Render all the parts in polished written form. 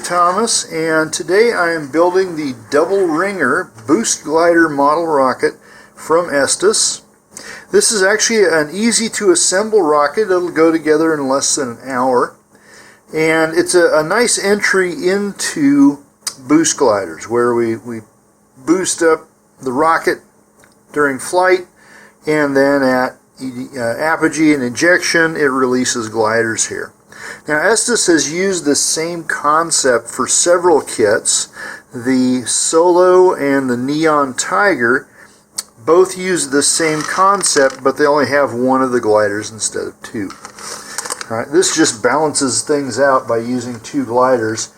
Dave Thomas, and today I am building the double ringer boost glider model rocket from Estes. This is actually an easy to assemble rocket. It'll go together in less than an hour, and it's a nice entry into boost gliders where we boost up the rocket during flight, and then at apogee and ejection it releases gliders here. Now, Estes has used the same concept for several kits. The Solo and the Neon Tiger both use the same concept, but they only have one of the gliders instead of two. All right, this just balances things out by using two gliders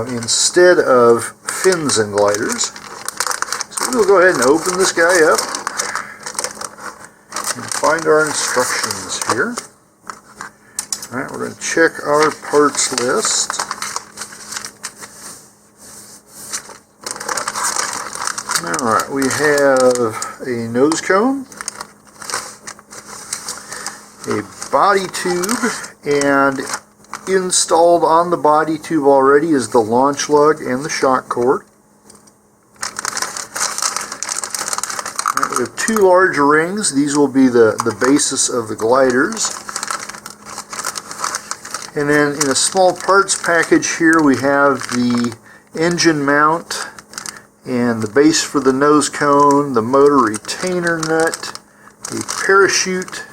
instead of fins and gliders. So we'll go ahead and open this guy up and find our instructions here. Alright, we're going to check our parts list. Alright, we have a nose cone, a body tube, and installed on the body tube already is the launch lug and the shock cord. Right, we have two large rings. These will be the basis of the gliders. And then in a small parts package here we have the engine mount and the base for the nose cone, the motor retainer nut, the parachute,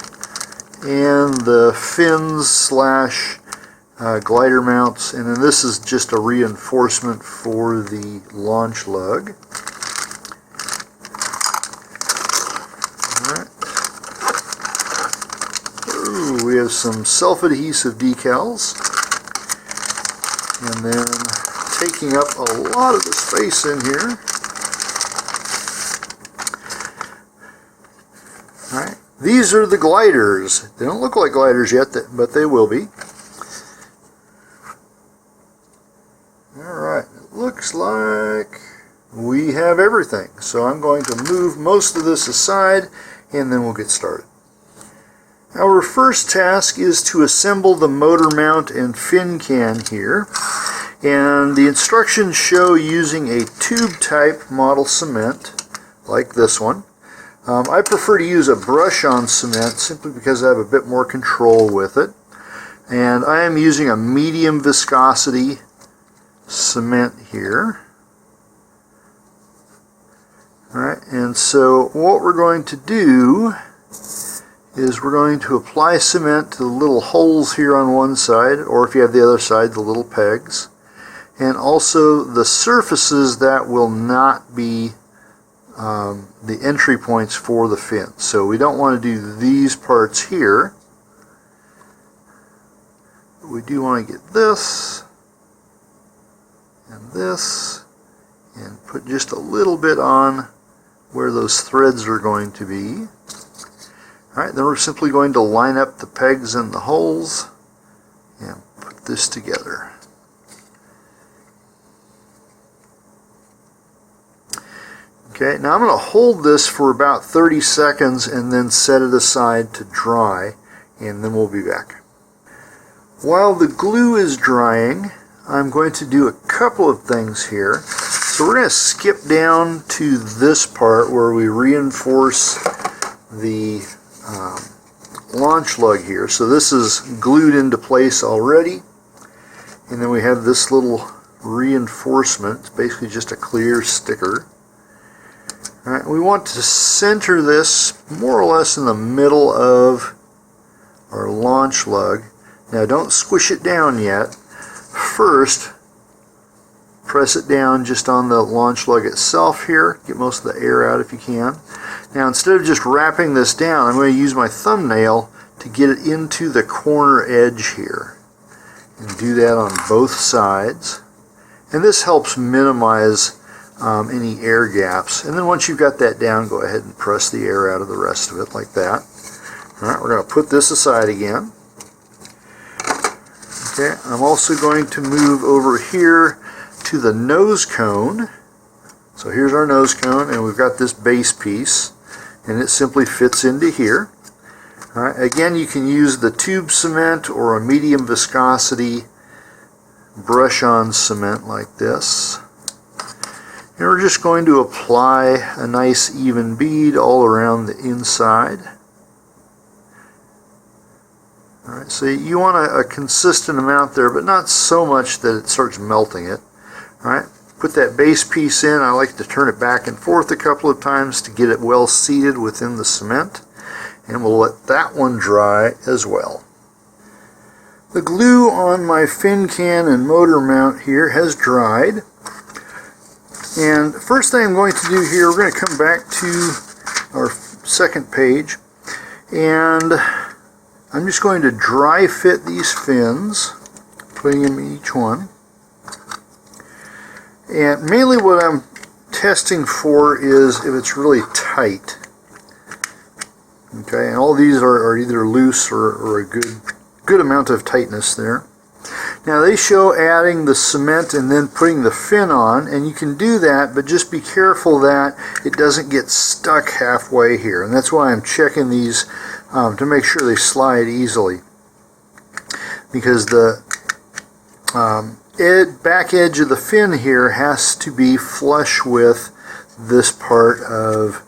and the fins slash glider mounts. And then this is just a reinforcement for the launch lug. We have some self-adhesive decals, and then taking up a lot of the space in here. Alright, these are the gliders. They don't look like gliders yet, but they will be. Alright, it looks like we have everything. So I'm going to move most of this aside, and then we'll get started. Our first task is to assemble the motor mount and fin can here, and the instructions show using a tube type model cement like this one. I prefer to use a brush on cement simply because I have a bit more control with it, and I am using a medium viscosity cement here. Alright, and so what we're going to do is we're going to apply cement to the little holes here on one side, or if you have the other side, the little pegs, and also the surfaces that will not be the entry points for the fin. So we don't want to do these parts here. But we do want to get this and put just a little bit on where those threads are going to be. Alright, then we're simply going to line up the pegs and the holes and put this together. Okay, now I'm going to hold this for about 30 seconds and then set it aside to dry, and then we'll be back. While the glue is drying, I'm going to do a couple of things here. So we're going to skip down to this part where we reinforce the launch lug here. So this is glued into place already, and then we have this little reinforcement. It's basically just a clear sticker. Alright, we want to center this more or less in the middle of our launch lug. Now don't squish it down yet. First, press it down just on the launch lug itself here. Get most of the air out if you can. Now, instead of just wrapping this down, I'm going to use my thumbnail to get it into the corner edge here. And do that on both sides. And this helps minimize any air gaps. And then once you've got that down, go ahead and press the air out of the rest of it like that. Alright, we're going to put this aside again. Okay, I'm also going to move over here to the nose cone. So here's our nose cone, and we've got this base piece, and it simply fits into here. Alright, again, you can use the tube cement or a medium viscosity brush on cement like this. And we're just going to apply a nice even bead all around the inside. Alright, so you want a consistent amount there, but not so much that it starts melting it. Alright, put that base piece in. I like to turn it back and forth a couple of times to get it well seated within the cement. And we'll let that one dry as well. The glue on my fin can and motor mount here has dried. And the first thing I'm going to do here, we're going to come back to our second page, and I'm just going to dry fit these fins, putting them in each one. And mainly what I'm testing for is if it's really tight. Okay, and all these are either loose or a good amount of tightness there. Now they show adding the cement and then putting the fin on, and you can do that, but just be careful that it doesn't get stuck halfway here. And that's why I'm checking these to make sure they slide easily, because the back edge of the fin here has to be flush with this part of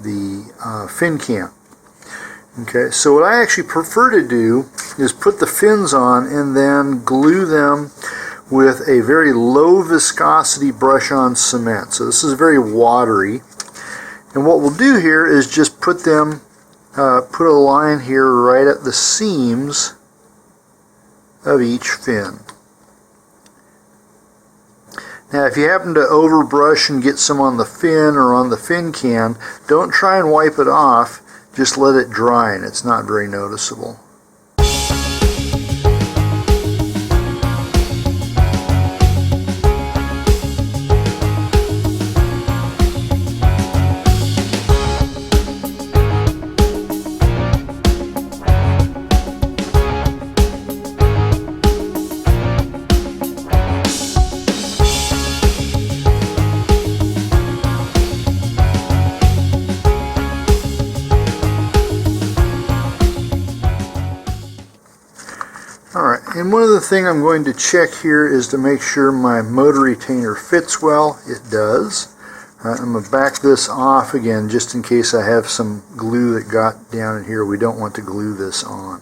the fin can. Okay, so what I actually prefer to do is put the fins on and then glue them with a very low viscosity brush on cement. So this is very watery. And what we'll do here is just put them, put a line here right at the seams of each fin. Now if you happen to overbrush and get some on the fin or on the fin can, don't try and wipe it off. Just let it dry, and it's not very noticeable. Alright, and one other thing I'm going to check here is to make sure my motor retainer fits well. It does. I'm going to back this off again just in case I have some glue that got down in here. We don't want to glue this on.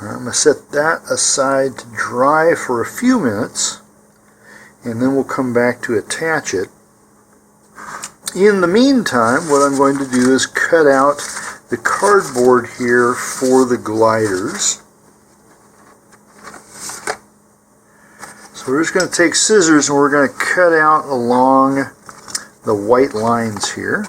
Alright, I'm going to set that aside to dry for a few minutes, and then we'll come back to attach it. In the meantime, what I'm going to do is cut out the cardboard here for the gliders. So we're just going to take scissors and we're going to cut out along the white lines here.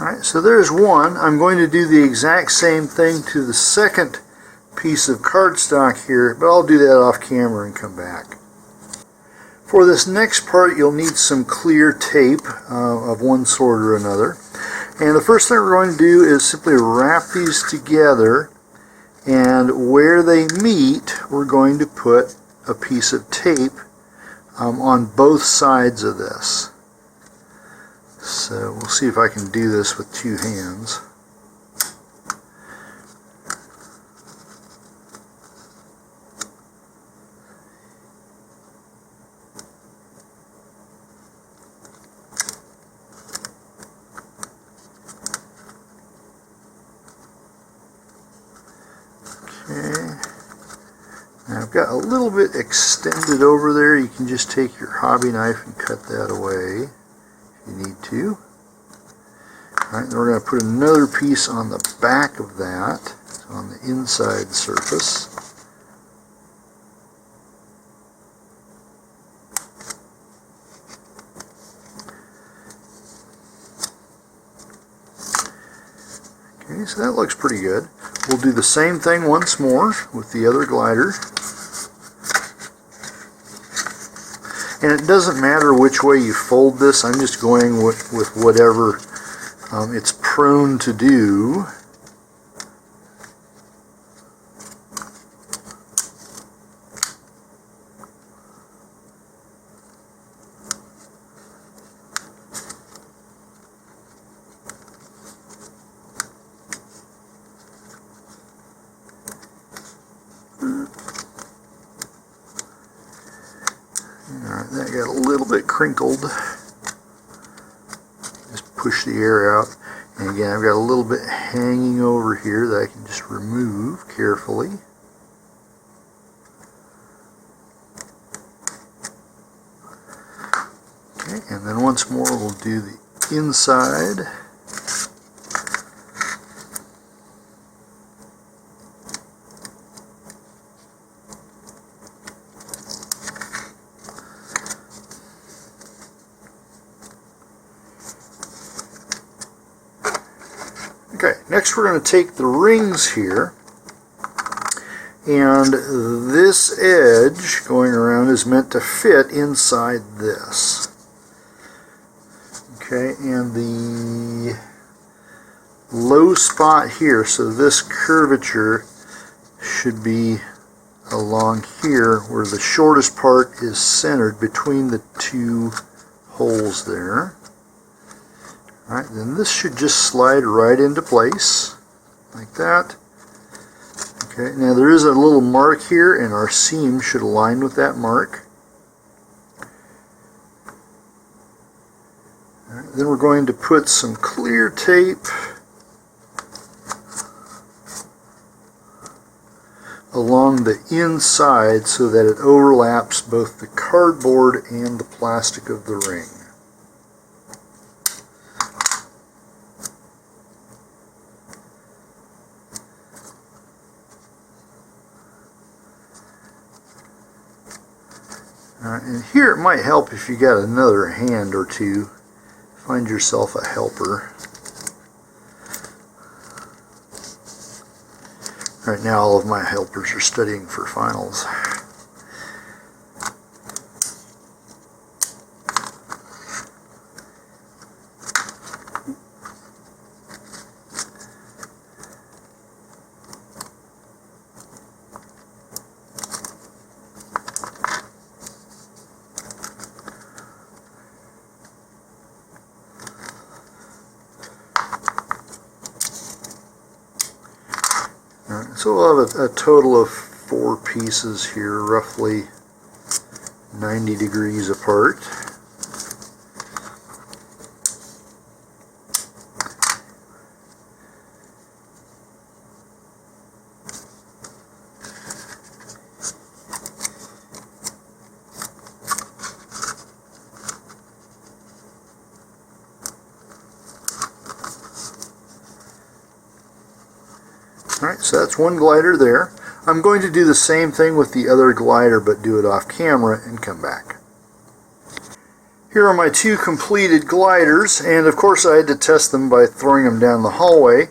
Alright, so there's one. I'm going to do the exact same thing to the second piece of cardstock here, but I'll do that off camera and come back. For this next part, you'll need some clear tape of one sort or another. And the first thing we're going to do is simply wrap these together, and where they meet, we're going to put a piece of tape on both sides of this. So we'll see if I can do this with two hands. Okay. Now I've got a little bit extended over there. You can just take your hobby knife and cut that away. You need to. Alright, then we're going to put another piece on the back of that, so on the inside surface. Okay, so that looks pretty good. We'll do the same thing once more with the other glider. And it doesn't matter which way you fold this. I'm just going with whatever its prone to do. Alright, that got a little bit crinkled. Just push the air out. And again, I've got a little bit hanging over here that I can just remove carefully. Okay, and then once more we'll do the inside. Okay, next we're going to take the rings here, and this edge going around is meant to fit inside this. Okay, and the low spot here, so this curvature should be along here where the shortest part is centered between the two holes there. Alright, then this should just slide right into place, like that. Okay, now there is a little mark here, and our seam should align with that mark. Alright, then we're going to put some clear tape along the inside so that it overlaps both the cardboard and the plastic of the ring. And here it might help if you got another hand or two. Find yourself a helper. Right now all of my helpers are studying for finals. So we'll have a total of 4 pieces here, roughly 90 degrees apart. Alright, so that's one glider there. I'm going to do the same thing with the other glider, but do it off camera and come back. Here are my 2 completed gliders, and of course I had to test them by throwing them down the hallway.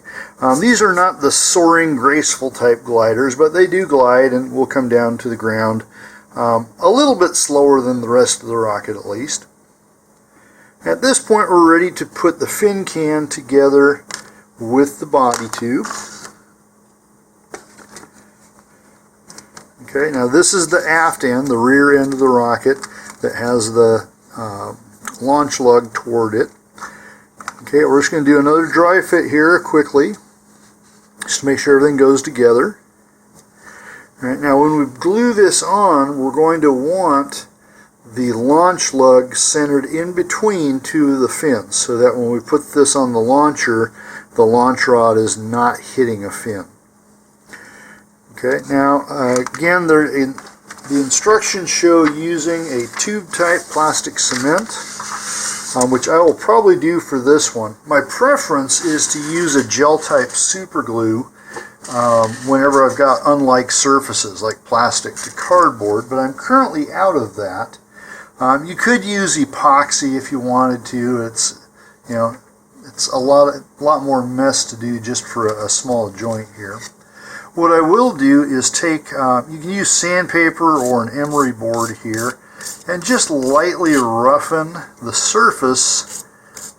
These are not the soaring, graceful type gliders, but they do glide and will come down to the ground a little bit slower than the rest of the rocket at least. At this point we're ready to put the fin can together with the body tube. Okay, now this is the aft end, the rear end of the rocket that has the launch lug toward it. Okay, we're just going to do another dry fit here quickly, just to make sure everything goes together. All right, now when we glue this on, we're going to want the launch lug centered in between 2 of the fins, so that when we put this on the launcher, the launch rod is not hitting a fin. Okay, now again, the instructions show using a tube type plastic cement, which I will probably do for this one. My preference is to use a gel type super glue whenever I've got unlike surfaces like plastic to cardboard, but I'm currently out of that. You could use epoxy if you wanted to. It's, you know, it's a lot more mess to do just for a small joint here. What I will do is take, you can use sandpaper or an emery board here, and just lightly roughen the surface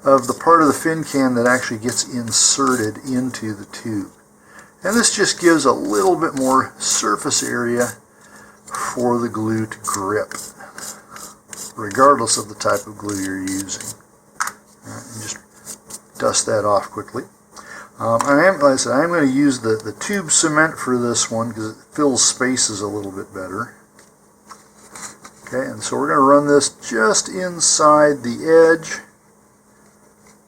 of the part of the fin can that actually gets inserted into the tube. And this just gives a little bit more surface area for the glue to grip, regardless of the type of glue you're using. And just dust that off quickly. Like I said, I'm going to use the tube cement for this one because it fills spaces a little bit better. Okay, and so we're going to run this just inside the edge.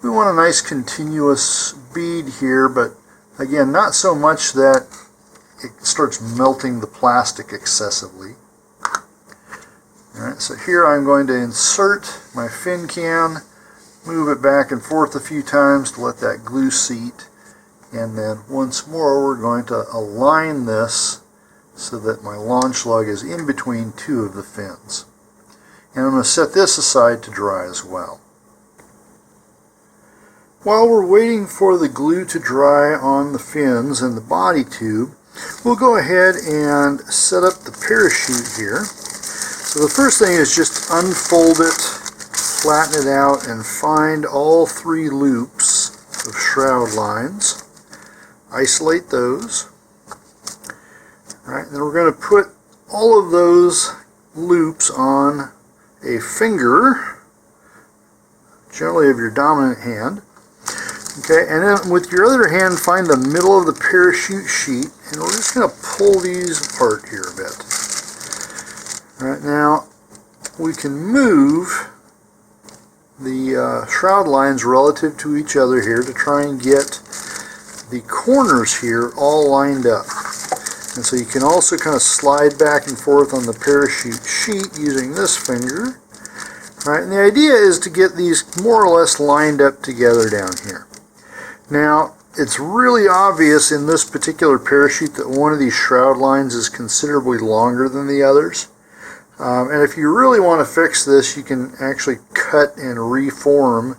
We want a nice continuous bead here, but again, not so much that it starts melting the plastic excessively. Alright, so here I'm going to insert my fin can, move it back and forth a few times to let that glue seat, and then once more we're going to align this so that my launch lug is in between two of the fins. And I'm going to set this aside to dry as well. While we're waiting for the glue to dry on the fins and the body tube, we'll go ahead and set up the parachute here. So the first thing is just unfold it, flatten it out, and find all three loops of shroud lines. Isolate those. Alright, then we're going to put all of those loops on a finger, generally of your dominant hand. Okay, and then with your other hand, find the middle of the parachute sheet, and we're just going to pull these apart here a bit. Alright, now we can move the shroud lines relative to each other here to try and get the corners here all lined up. And so you can also kind of slide back and forth on the parachute sheet using this finger. Alright, and the idea is to get these more or less lined up together down here. Now, it's really obvious in this particular parachute that one of these shroud lines is considerably longer than the others. And if you really want to fix this, you can actually cut and reform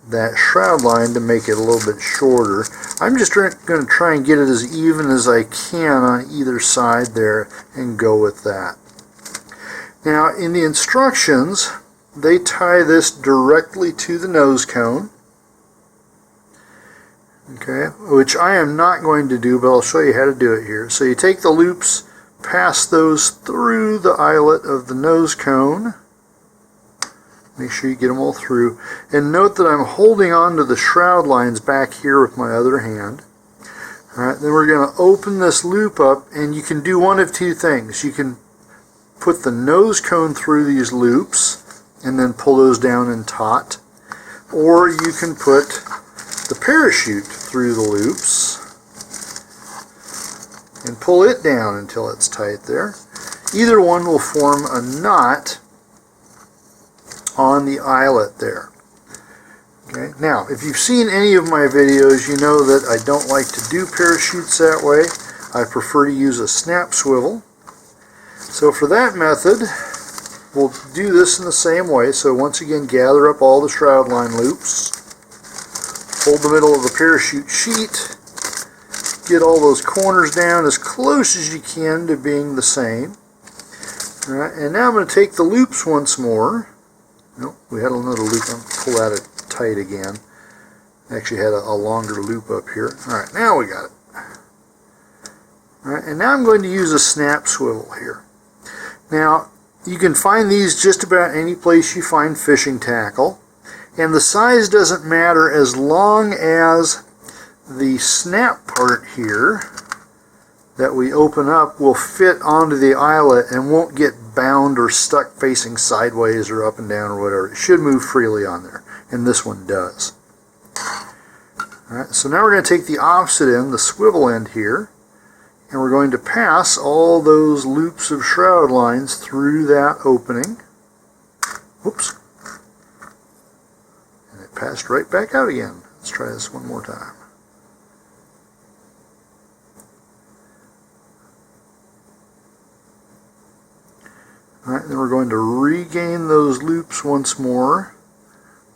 that shroud line to make it a little bit shorter. I'm just going to try and get it as even as I can on either side there and go with that. Now, in the instructions, they tie this directly to the nose cone. Okay, which I am not going to do, but I'll show you how to do it here. So you take the loops, pass those through the eyelet of the nose cone. Make sure you get them all through. And note that I'm holding on to the shroud lines back here with my other hand. Alright, then we're going to open this loop up, and you can do one of two things. You can put the nose cone through these loops and then pull those down and taut. Or you can put the parachute through the loops and pull it down until it's tight there. Either one will form a knot on the eyelet there. Okay. Now, if you've seen any of my videos, you know that I don't like to do parachutes that way. I prefer to use a snap swivel. So for that method, we'll do this in the same way. So once again, gather up all the shroud line loops, hold the middle of the parachute sheet, get all those corners down as close as you can to being the same. All right, and now I'm going to take the loops once more. Nope, we had another loop. I'm going to pull that tight again. Actually had a longer loop up here. Alright, now we got it. Alright, and now I'm going to use a snap swivel here. Now, you can find these just about any place you find fishing tackle. And the size doesn't matter as long as the snap part here that we open up will fit onto the eyelet and won't get bound or stuck facing sideways or up and down or whatever. It should move freely on there, and this one does. Alright, so now we're going to take the opposite end, the swivel end here, and we're going to pass all those loops of shroud lines through that opening. Whoops. And it passed right back out again. Let's try this one more time. Alright, then we're going to regain those loops once more,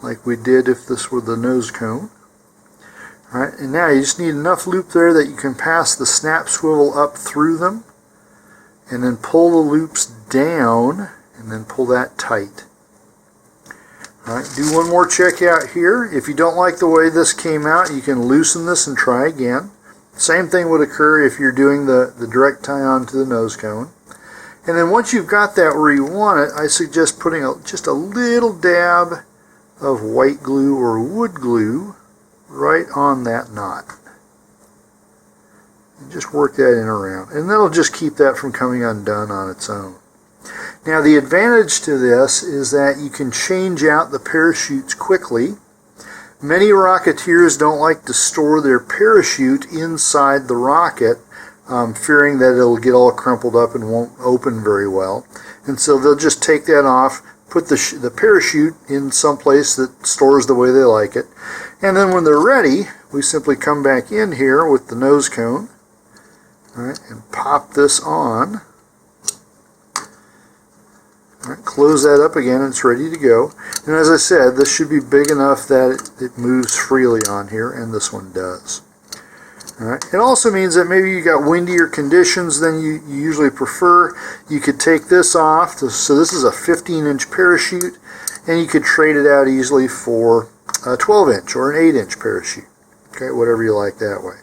like we did if this were the nose cone. Alright, and now you just need enough loop there that you can pass the snap swivel up through them, and then pull the loops down, and then pull that tight. Alright, do one more check out here. If you don't like the way this came out, you can loosen this and try again. Same thing would occur if you're doing the direct tie-on to the nose cone. And then once you've got that where you want it, I suggest putting just a little dab of white glue or wood glue right on that knot. And just work that in around. And that'll just keep that from coming undone on its own. Now the advantage to this is that you can change out the parachutes quickly. Many Rocketeers don't like to store their parachute inside the rocket, fearing that it'll get all crumpled up and won't open very well. And so they'll just take that off, put the parachute in some place that stores the way they like it. And then when they're ready, we simply come back in here with the nose cone, all right, and pop this on. Right, close that up again and it's ready to go. And as I said, this should be big enough that it moves freely on here, and this one does. Alright, it also means that maybe you got windier conditions than you usually prefer. You could take this off. So this is a 15-inch parachute, and you could trade it out easily for a 12-inch or an 8-inch parachute. Okay, whatever you like that way.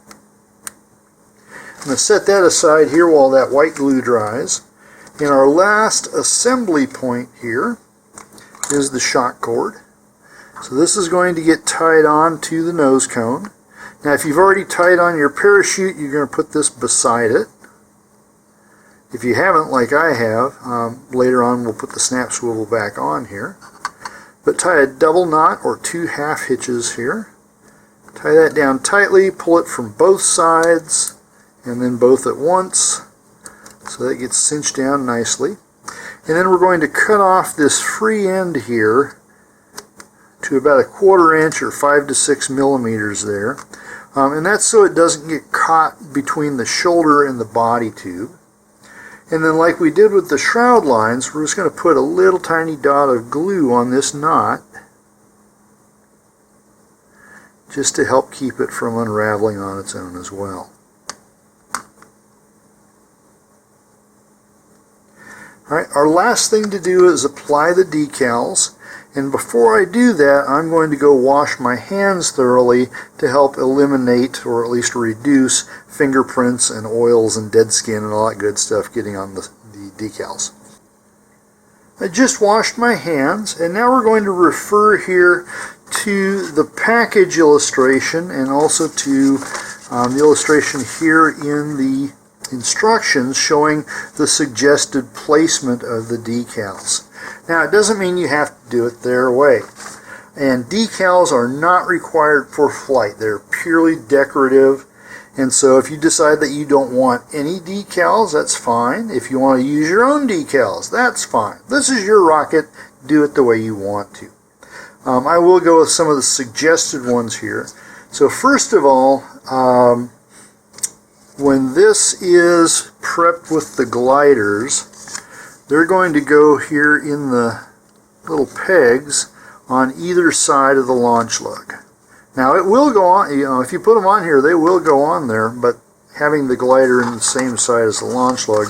I'm going to set that aside here while that white glue dries. And our last assembly point here is the shock cord. So this is going to get tied on to the nose cone. Now if you've already tied on your parachute, you're going to put this beside it. If you haven't, like I have, later on we'll put the snap swivel back on here. But tie a double knot or 2 half hitches here. Tie that down tightly, pull it from both sides, and then both at once. So that gets cinched down nicely. And then we're going to cut off this free end here to about 1/4 inch or 5 to 6 millimeters there. And that's so it doesn't get caught between the shoulder and the body tube. And then like we did with the shroud lines, we're just going to put a little tiny dot of glue on this knot just to help keep it from unraveling on its own as well. Alright, our last thing to do is apply the decals, and before I do that I'm going to go wash my hands thoroughly to help eliminate or at least reduce fingerprints and oils and dead skin and all that good stuff getting on the decals. I just washed my hands, and now we're going to refer here to the package illustration and also to the illustration here in the instructions showing the suggested placement of the decals. Now it doesn't mean you have to do it their way, and decals are not required for flight. They're purely decorative, and so if you decide that you don't want any decals, that's fine. If you want to use your own decals, that's fine. This is your rocket. Do it the way you want to. I will go with some of the suggested ones here. So first of all, when this is prepped with the gliders, they're going to go here in the little pegs on either side of the launch lug. Now it will go on, if you put them on here, they will go on there, but having the glider in the same side as the launch lug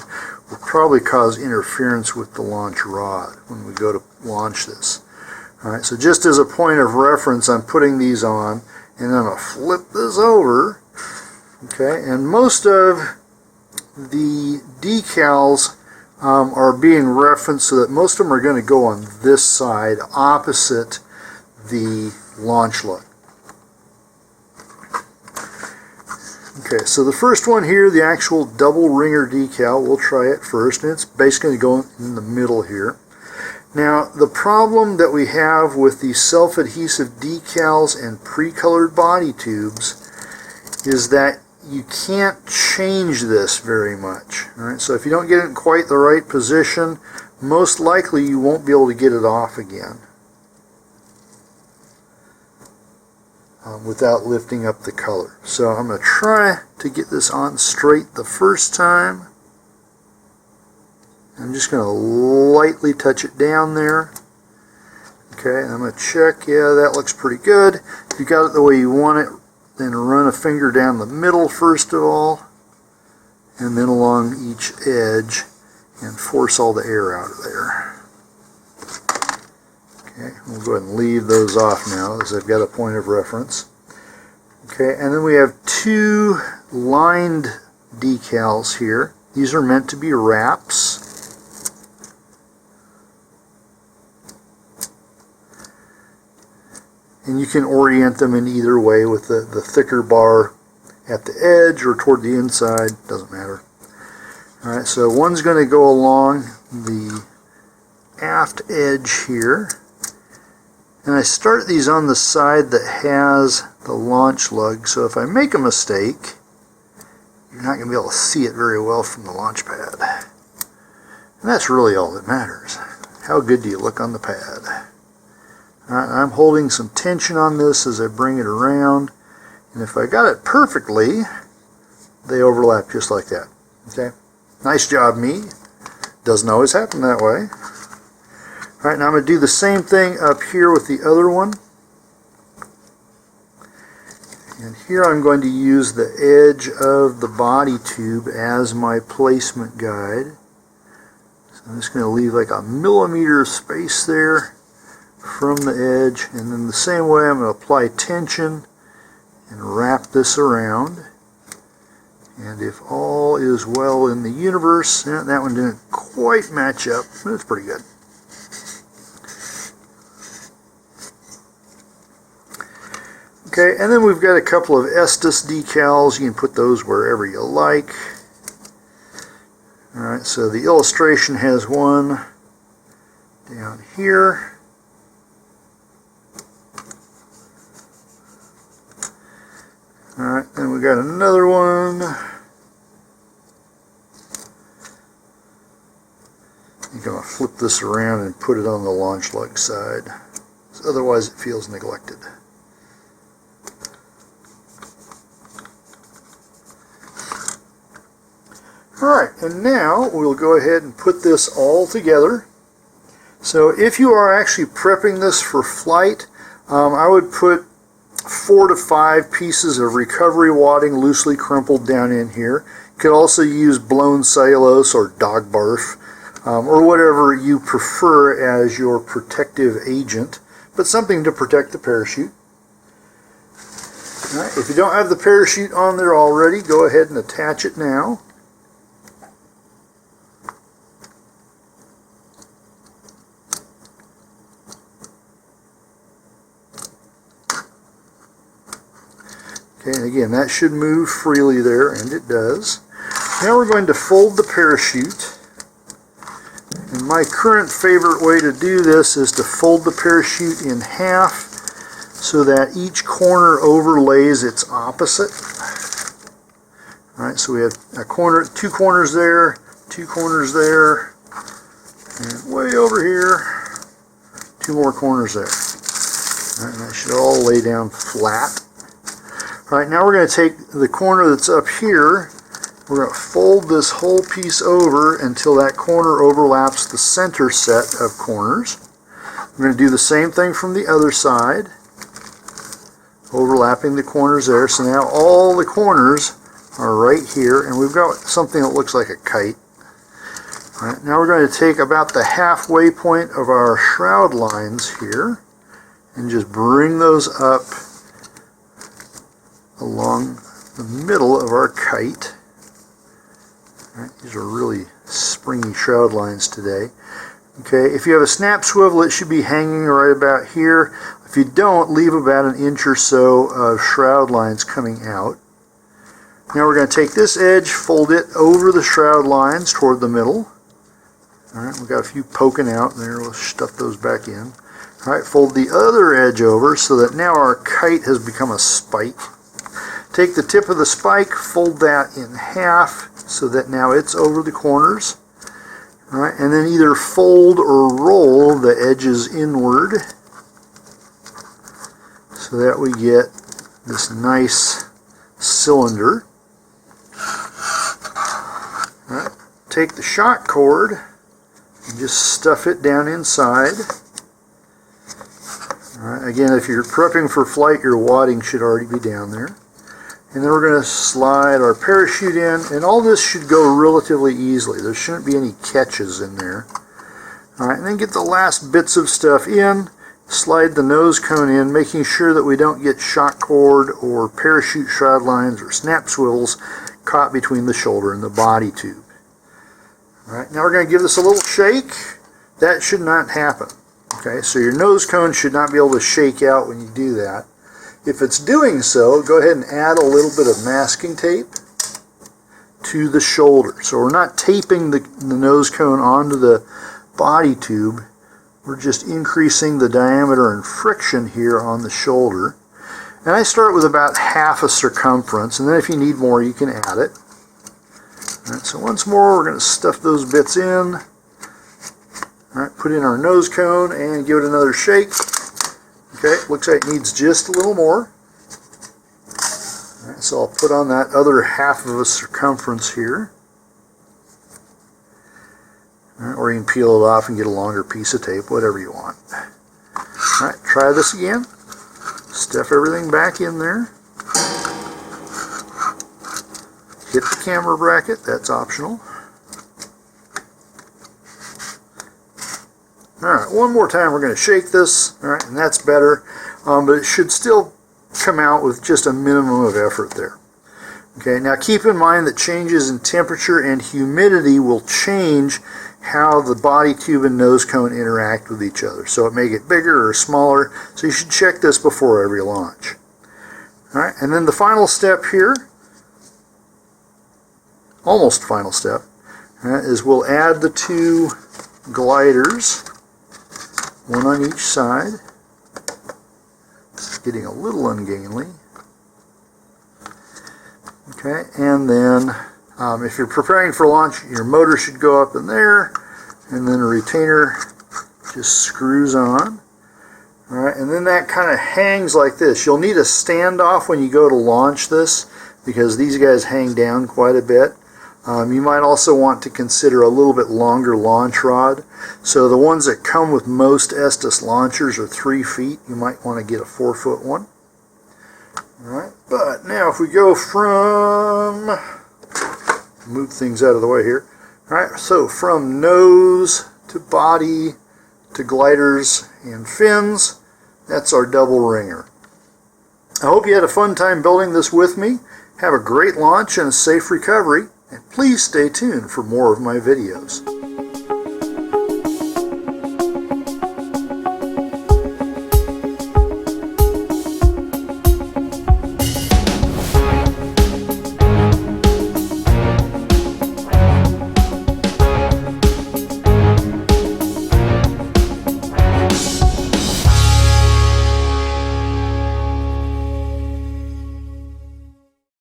will probably cause interference with the launch rod when we go to launch this. Alright, so just as a point of reference, I'm putting these on, and then I'm going to flip this over. Okay, and most of the decals are being referenced so that most of them are going to go on this side opposite the launch lug. Okay, so the first one here, the actual double ringer decal, we'll try it first, and it's basically going in the middle here. Now, the problem that we have with the self-adhesive decals and pre-colored body tubes is that you can't change this very much. All right, so if you don't get it in quite the right position, most likely you won't be able to get it off again without lifting up the color. So I'm going to try to get this on straight the first time. I'm just going to lightly touch it down there. Okay, I'm going to check. Yeah, that looks pretty good. If you got it the way you want it, then run a finger down the middle first of all, and then along each edge, and force all the air out of there. Okay, we'll go ahead and leave those off now as I've got a point of reference. Okay, and then we have two lined decals here. These are meant to be wraps. And you can orient them in either way with the thicker bar at the edge or toward the inside, doesn't matter. Alright, so one's going to go along the aft edge here. And I start these on the side that has the launch lug, so if I make a mistake, you're not going to be able to see it very well from the launch pad. And that's really all that matters. How good do you look on the pad? Alright, I'm holding some tension on this as I bring it around, and if I got it perfectly, they overlap just like that. Okay? Nice job, me. Doesn't always happen that way. Alright, now I'm going to do the same thing up here with the other one. And here I'm going to use the edge of the body tube as my placement guide. So I'm just going to leave like a millimeter of space there from the edge, and then the same way I'm going to apply tension and wrap this around. And if all is well in the universe, that one didn't quite match up, but it's pretty good. Okay, and then we've got a couple of Estes decals. You can put those wherever you like. Alright, so the illustration has one down here. Alright, then we got another one. I'm going to flip this around and put it on the launch lug side. So otherwise it feels neglected. Alright, and now we'll go ahead and put this all together. So if you are actually prepping this for flight, I would put 4 to 5 pieces of recovery wadding loosely crumpled down in here. You could also use blown cellulose or dog barf, or whatever you prefer as your protective agent, but something to protect the parachute. All right, if you don't have the parachute on there already, go ahead and attach it now. Okay, and again, that should move freely there, and it does. Now we're going to fold the parachute. And my current favorite way to do this is to fold the parachute in half so that each corner overlays its opposite. Alright, so we have a corner, 2 corners there, 2 corners there, and way over here, 2 more corners there. Alright, and that should all lay down flat. Alright, now we're going to take the corner that's up here, we're going to fold this whole piece over until that corner overlaps the center set of corners. We're going to do the same thing from the other side, overlapping the corners there. So now all the corners are right here, and we've got something that looks like a kite. Alright, now we're going to take about the halfway point of our shroud lines here and just bring those up along the middle of our kite. Right, these are really springy shroud lines today. Okay, if you have a snap swivel, it should be hanging right about here. If you don't, leave about an inch or so of shroud lines coming out. Now we're going to take this edge, fold it over the shroud lines toward the middle. Alright, we've got a few poking out there. We'll stuff those back in. Alright, fold the other edge over so that now our kite has become a spike. Take the tip of the spike, fold that in half so that now it's over the corners. All right, and then either fold or roll the edges inward so that we get this nice cylinder. All right, take the shock cord and just stuff it down inside. All right, again, if you're prepping for flight, your wadding should already be down there. And then we're going to slide our parachute in, and all this should go relatively easily. There shouldn't be any catches in there. Alright, and then get the last bits of stuff in, slide the nose cone in, making sure that we don't get shock cord or parachute shroud lines or snap swivels caught between the shoulder and the body tube. Alright, now we're going to give this a little shake. That should not happen. Okay, so your nose cone should not be able to shake out when you do that. If it's doing so, go ahead and add a little bit of masking tape to the shoulder. So we're not taping the nose cone onto the body tube. We're just increasing the diameter and friction here on the shoulder. And I start with about half a circumference, and then if you need more, you can add it. Alright, so once more, we're going to stuff those bits in. Alright, put in our nose cone and give it another shake. Okay, looks like it needs just a little more. Alright, so I'll put on that other half of a circumference here. Alright, or you can peel it off and get a longer piece of tape, whatever you want. Alright, try this again. Stuff everything back in there. Hit the camera bracket, that's optional. Alright, one more time we're going to shake this, alright, and that's better, but it should still come out with just a minimum of effort there. Okay, now keep in mind that changes in temperature and humidity will change how the body tube and nose cone interact with each other. So it may get bigger or smaller, so you should check this before every launch. Alright, and then the final step here, almost final step, is we'll add the two gliders, one on each side. It's getting a little ungainly. Okay, and then if you're preparing for launch, your motor should go up in there, and then a retainer just screws on. Alright, and then that kind of hangs like this. You'll need a standoff when you go to launch this, because these guys hang down quite a bit. You might also want to consider a little bit longer launch rod. So the ones that come with most Estes launchers are 3 feet. You might want to get a 4-foot one. Alright, but now if we go from, move things out of the way here. Alright, so from nose to body to gliders and fins, that's our double ringer. I hope you had a fun time building this with me. Have a great launch and a safe recovery, and please stay tuned for more of my videos.